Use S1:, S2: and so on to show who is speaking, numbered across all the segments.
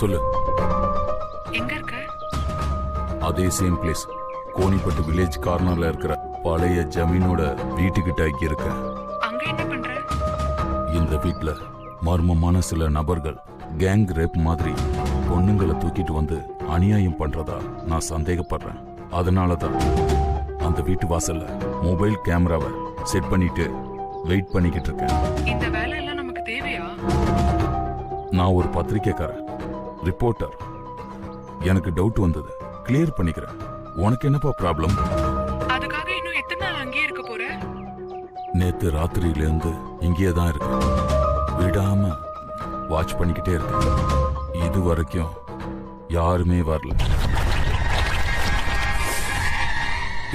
S1: சொல்லு.
S2: எங்க இருக்க?
S1: அதே சேம் பிளேஸ், கோனிப்பட்டு வில்லேஜ் கார்னர்ல இருக்கிற பழைய ஜமீனோட வீட்டுக்கிட்ட இருக்க.
S2: அங்க என்ன பண்ற?
S1: இந்த வீட்ல மர்மமான சில நபர்கள் கேங் ரேப் மாதிரி பொண்ணுங்களை தூக்கிட்டு வந்து அநியாயம் பண்றதா நான் சந்தேகப்படுறேன். அதனாலதான் அந்த வீட்டு வாசல்ல மொபைல் கேமராவை செட் பண்ணிட்டு வெயிட் பண்ணிக்கிட்டு இருக்கேன்.
S2: இந்த வேலை எல்லாம் நமக்கு தேவையா?
S1: நான் ஒரு பத்திரிக்கைக்காரன், ரிப்போர்ட்டர். எனக்கு டவுட் வந்தது, கிளியர் பண்ணிக்கிறேன். உனக்கு என்னப்பா ப்ராப்ளம்?
S2: அதுக்காக இன்னும் எத்தனை நாள் அங்கேயே இருக்க போற?
S1: நேத்து ராத்திரியிலேருந்து இங்கேயே தான் இருக்கேன். விடாம வாட்ச் பண்ணிக்கிட்டே இருக்கேன். இது வரைக்கும் யாருமே வரல.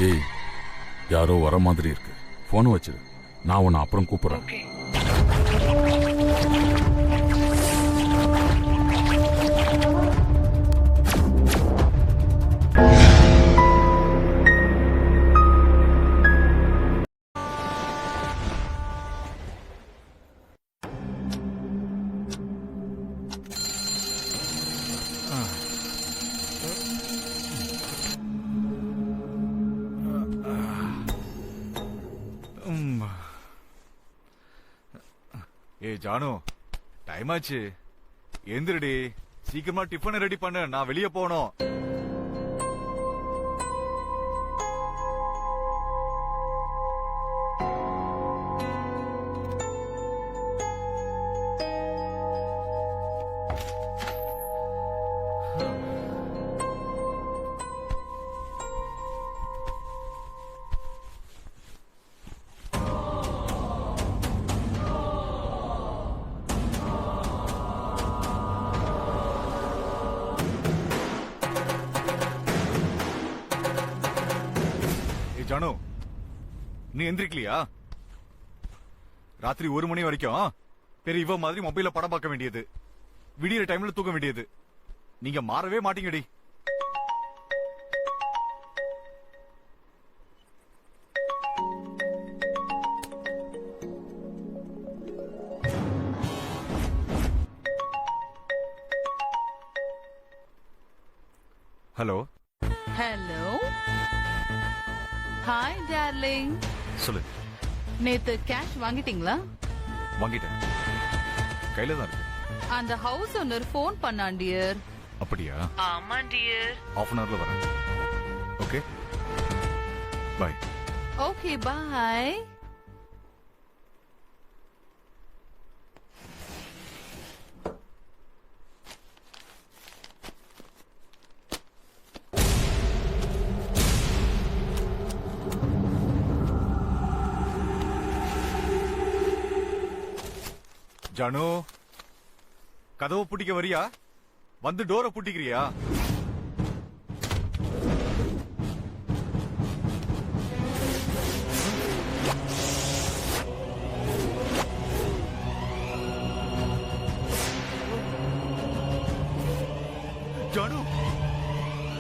S1: ஏய், யாரோ வர மாதிரி இருக்கு. போன் வச்சிரு, நான் உன்னை அப்புறம் கூப்பிடுறேன்.
S2: ஓகே.
S3: ஏ ஜானு, டைம் ஆச்சு, எந்திரடி. சீக்கிரமா டிஃபன் ரெடி பண்ணு, நான் வெளியே போகணும். ஜானு, நீ எந்திரிக்கலையா? ராத்திரி 1 மணி வரைக்கும் பெரிய இவ மாதிரி மொபைல படம் பார்க்க வேண்டியது, விடியற டைம்ல தூக்க வேண்டியது. நீங்க மாறவே மாட்டீங்கடி. ஹலோ.
S4: Hello, hi darling.
S3: சொல்லு.
S4: நேத்து கேஷ் வாங்கிட்டீங்களா?
S3: வாங்கிட்டேன், கையில தான் இருக்கு.
S4: அந்த ஹவுஸ் ஓனர் ஃபோன் பண்ணான் டியர்.
S3: அப்படியா?
S4: ஆமா டியர்.
S3: half an hourல வரேன். Okay, bye.
S4: Okay bye.
S3: Janu, கதவு பூட்டிக்க வரியா? வந்து டோரை பூட்டிக்கிறியா? ஜானு,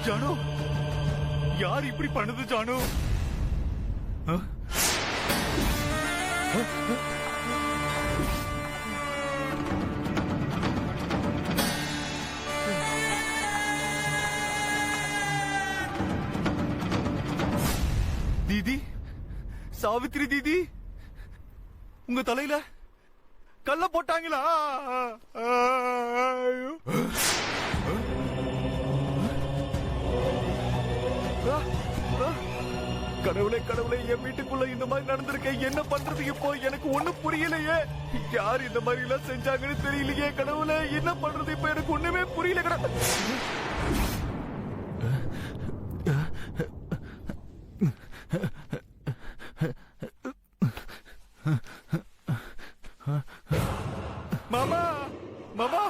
S3: ஜானு, யார் இப்படி பண்ணுது ஜானு? தீதி, சாவித்ரி தீதி, உங்க தலையில கல்ல போட்டாங்களா? கடவுளே கடவுளே, என் வீட்டுக்குள்ள இந்த மாதிரி நடந்திருக்க, என்ன பண்றது இப்போ? எனக்கு ஒண்ணு புரியலையே. யார் இந்த மாதிரி எல்லாம் செஞ்சாங்கன்னு தெரியலையே. கடவுளே, என்ன பண்றது இப்ப? எனக்கு ஒண்ணுமே புரியல. கடவுளே, மாமா, மாமா.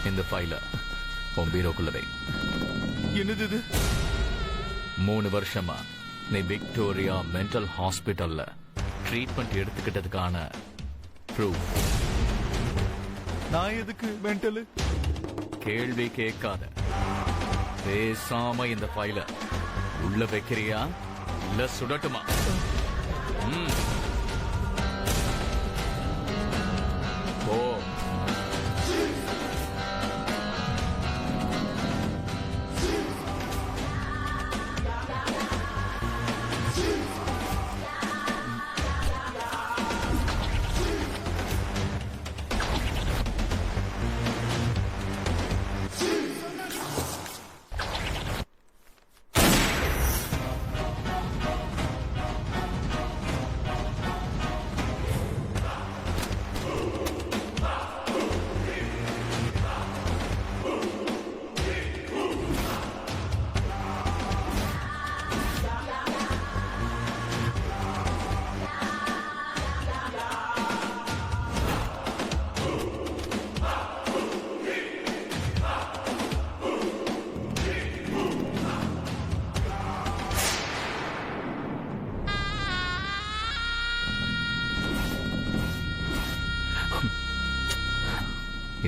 S5: இந்த ஃபைல உன் பீரோக்குள்ள வை.
S3: என்னது இது?
S5: 3 வருஷமா நீ விக்டோரியா மென்டல் ஹாஸ்பிட்டல்ல ட்ரீட்மெண்ட் எடுத்துக்கிட்டதுக்கான ப்ரூஃப்.
S3: நான் எதுக்கு மென்டல்?
S5: கேள்வி கேட்காத. பேசாம இந்த ஃபைல உள்ள வைக்கிறியா இல்ல சுடட்டுமா? ம். போ.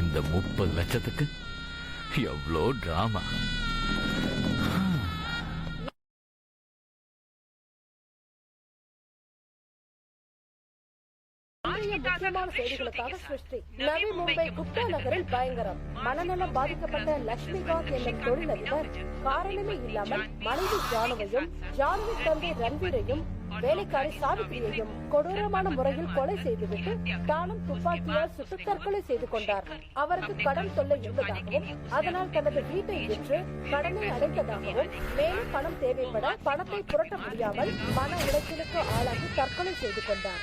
S5: இந்த 30 லட்சத்துக்கு எவ்வளோ டிராமா.
S6: முக்கியமான செய்திகளுக்காக சிருஷ்டி. நவி மும்பை குப்தா நகரில் பயங்கரம். மனநலம் பாதிக்கப்பட்ட லட்சுமிகாந்த் என்னும் தொழிலதிபர் காரணமே இல்லாமல் மனைவி ஜானுவையும் ஜானுவி தந்தை ரன்வீரையும் வேலைக்காரி சாவித்திரியையும் கொடூரமான முறையில் கொலை செய்துவிட்டு தானும் துப்பாக்கியால் சுட்டு தற்கொலை செய்து கொண்டார். அவருக்கு கடன் தொல்லை இருந்ததாகவும் அதனால் தனது வீட்டை விற்று கடனை அடைத்ததாகவும் மேலும் பணம் தேவைப்பட பணத்தை புரட்ட முடியாமல் மன உளைச்சலுக்கு ஆளாகி தற்கொலை செய்து கொண்டார்.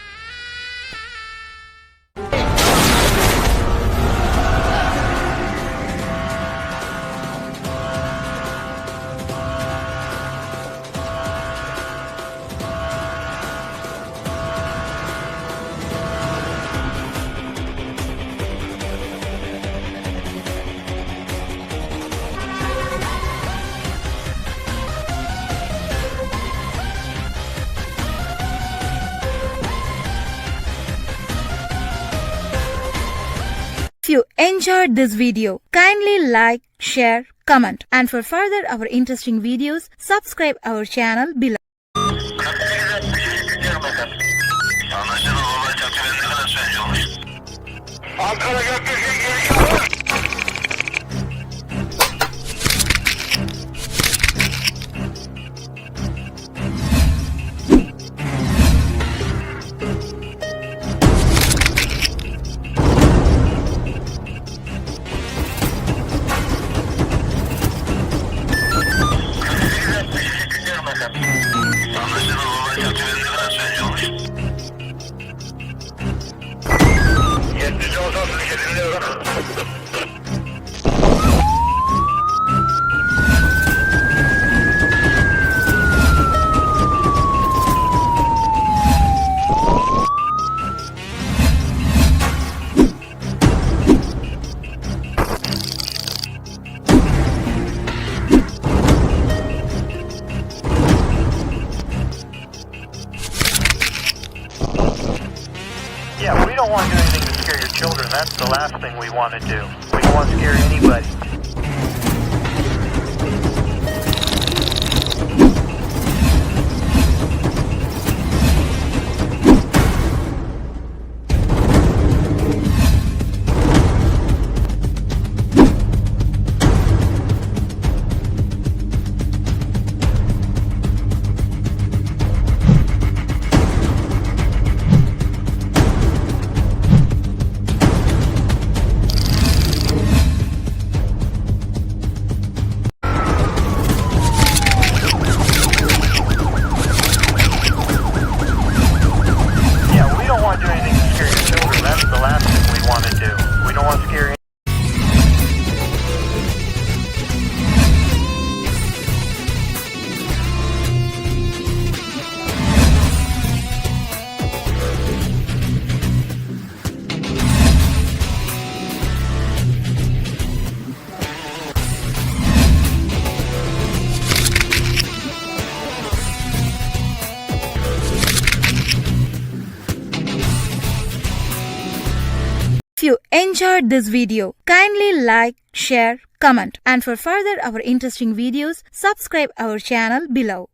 S7: If you enjoyed this video, kindly like, share, comment, and for further our interesting videos, subscribe our channel below.
S8: Ankara Göktürk'e geliyor. Yeah, we don't want to do anything to scare your children. That's the last thing we want to do. We don't want to scare anybody.
S7: If you enjoyed this video. Kindly like, share, comment, and for further our interesting videos, subscribe our channel below.